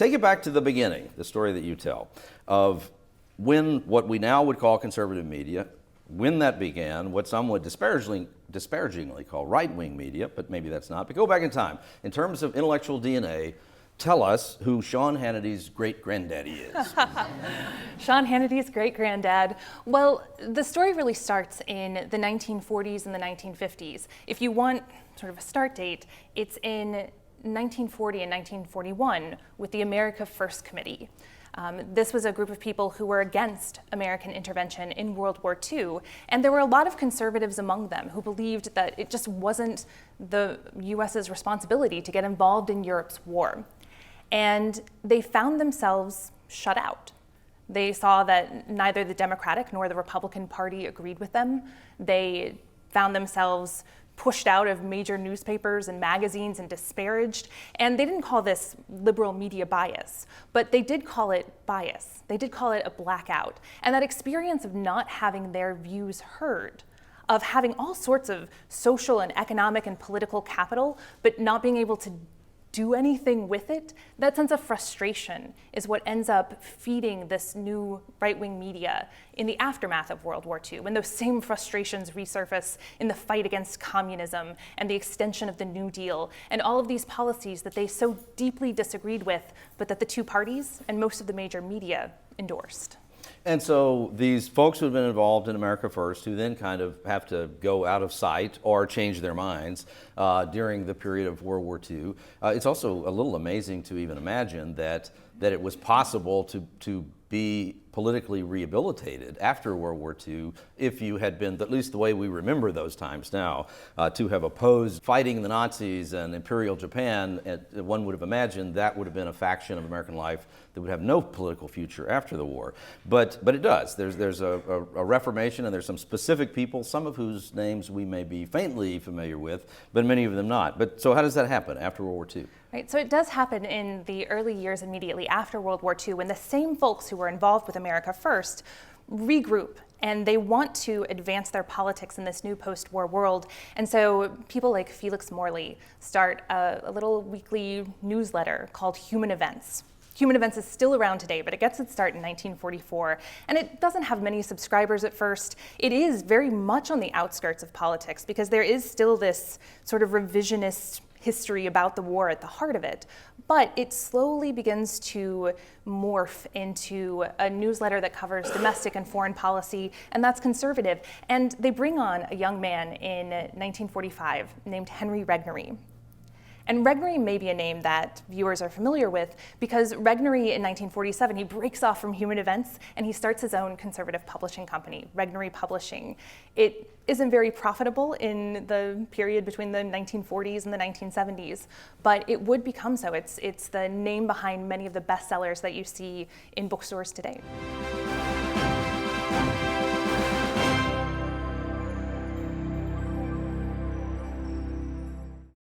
Take it back to the beginning, the story that you tell, of when what we now would call conservative media, when that began, what some would disparagingly call right-wing media, but maybe that's not. But go back in time. In terms of intellectual DNA, tell us who Sean Hannity's great-granddaddy is. Sean Hannity's great-granddad. Well, the story really starts in the 1940s and the 1950s. If you want sort of a start date, it's in 1940 and 1941 with the America First Committee. This was a group of people who were against American intervention in World War II, and there were a lot of conservatives among them who believed that it just wasn't the US's responsibility to get involved in Europe's war. And they found themselves shut out. They saw that neither the Democratic nor the Republican Party agreed with them. They found themselves pushed out of major newspapers and magazines and disparaged. And they didn't call this liberal media bias, but they did call it bias. They did call it a blackout. And that experience of not having their views heard, of having all sorts of social and economic and political capital, but not being able to do anything with it, that sense of frustration is what ends up feeding this new right-wing media in the aftermath of World War II, when those same frustrations resurface in the fight against communism and the extension of the New Deal and all of these policies that they so deeply disagreed with, but that the two parties and most of the major media endorsed. And so these folks who have been involved in America First, who then kind of have to go out of sight or change their minds during the period of World War II, it's also a little amazing to even imagine that it was possible to be politically rehabilitated after World War II if you had been, at least the way we remember those times now, to have opposed fighting the Nazis and Imperial Japan. One would have imagined that would have been a faction of American life that would have no political future after the war. But it does. There's a reformation, and there's some specific people, some of whose names we may be faintly familiar with, but many of them not. But so how does that happen after World War II? Right, so it does happen in the early years immediately after World War II, when the same folks who were involved with America First regroup and they want to advance their politics in this new post-war world. And so people like Felix Morley start a little weekly newsletter called Human Events. Human Events is still around today, but it gets its start in 1944, and it doesn't have many subscribers at first. It is very much on the outskirts of politics because there is still this sort of revisionist history about the war at the heart of it, but it slowly begins to morph into a newsletter that covers domestic and foreign policy, and that's conservative. And they bring on a young man in 1945 named Henry Regnery. And Regnery may be a name that viewers are familiar with because Regnery in 1947, he breaks off from Human Events and he starts his own conservative publishing company, Regnery Publishing. It isn't very profitable in the period between the 1940s and the 1970s, but it would become so. It's the name behind many of the bestsellers that you see in bookstores today.